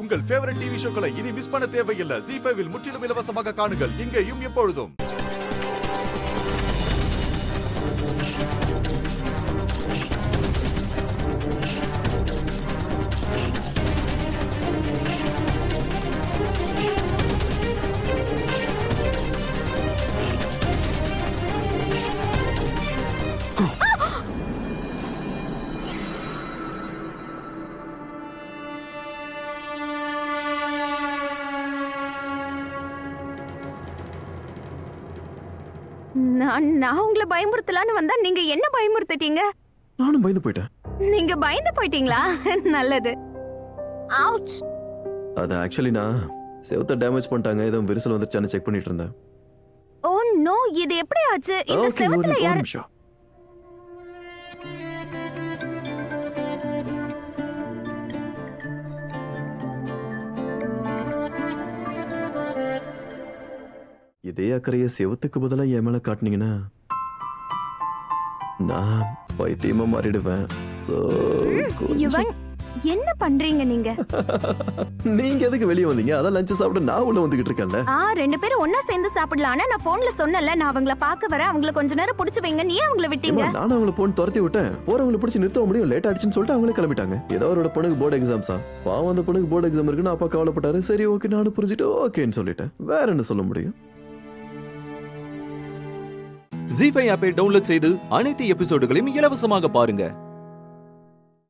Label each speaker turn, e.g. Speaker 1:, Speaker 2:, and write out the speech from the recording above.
Speaker 1: உங்கள் favourite TV ஷோக்களை இனி miss பண்ண தேவையில்லை. ZEE5 இல் முற்றிலும் இலவசமாக காணுங்கள். இங்கேயும் எப்பொழுதும்.
Speaker 2: நான் உங்களை பயமுறுத்தலான்னு வந்தா நீங்க என்ன பயமுறுத்திட்டீங்க?
Speaker 3: நானும் பயந்து போயிட்டேன்.
Speaker 2: நீங்க பயந்து போயிட்டீங்களா? நல்லது. அவுச்.
Speaker 3: அது ஆக்சுவலி நான் செவுத்த டேமேஜ் பண்ணிட்டாங்க, ஏதோ விரிசல் வந்துருச்சான்னு செக் பண்ணிட்டு இருந்தேன்.
Speaker 2: ஓ நோ, இது எப்படி ஆச்சு? இந்த
Speaker 3: Okay,
Speaker 2: செவத்துல
Speaker 3: ஒரு
Speaker 2: யாரு?
Speaker 3: நிமிஷம். இதே அக்கறைய செவத்துக்கு பதிலா என் மேல காட்டுனீங்கன்னா நான் பைத்தியமா மாறிடுவேன். So,
Speaker 2: யுவன், என்ன பண்றீங்க நீங்க?
Speaker 3: நீங்க எதுக்கு வெளியே வந்தீங்க? அதான் லஞ்ச் சாப்பிட நான் உள்ள வந்துகிட்டு இருக்கேன்ல.
Speaker 2: ரெண்டு பேரும் ஒண்ணா சேர்ந்து சாப்பிடலாம். ஆனா நான் போன்ல சொன்னல, நான் அவங்கள பார்க்க வரேன், அவங்கள கொஞ்ச நேரம் புடிச்சு வைங்க. நீ அவங்கள விட்டீங்க?
Speaker 3: ஏம்மா, நானும் அவங்கள போன் துரத்தி விட்டேன். போறவங்களை பிடிச்சி நிறுத்த முடியும், லேட் ஆயிடுச்சுன்னு சொல்லிட்டு அவங்களே கிளம்பிட்டாங்க. ஏதோ அவரோட பொண்ணுக்கு போர்டு எக்ஸாம்ஸா, பாவம் அந்த பொண்ணுக்கு போர்டு எக்ஸாம் இருக்குன்னு அப்பா கவலைப்பட்டாரு. சரி ஓகே நானும் புரிஞ்சுட்டு ஓகேன்னு சொல்லிட்டேன். வேற என்ன சொல்ல முடியும்?
Speaker 4: ZEE5 ஆப்பை டவுன்லோட் செய்து அனைத்து எபிசோடுகளையும் இலவசமாக பாருங்க.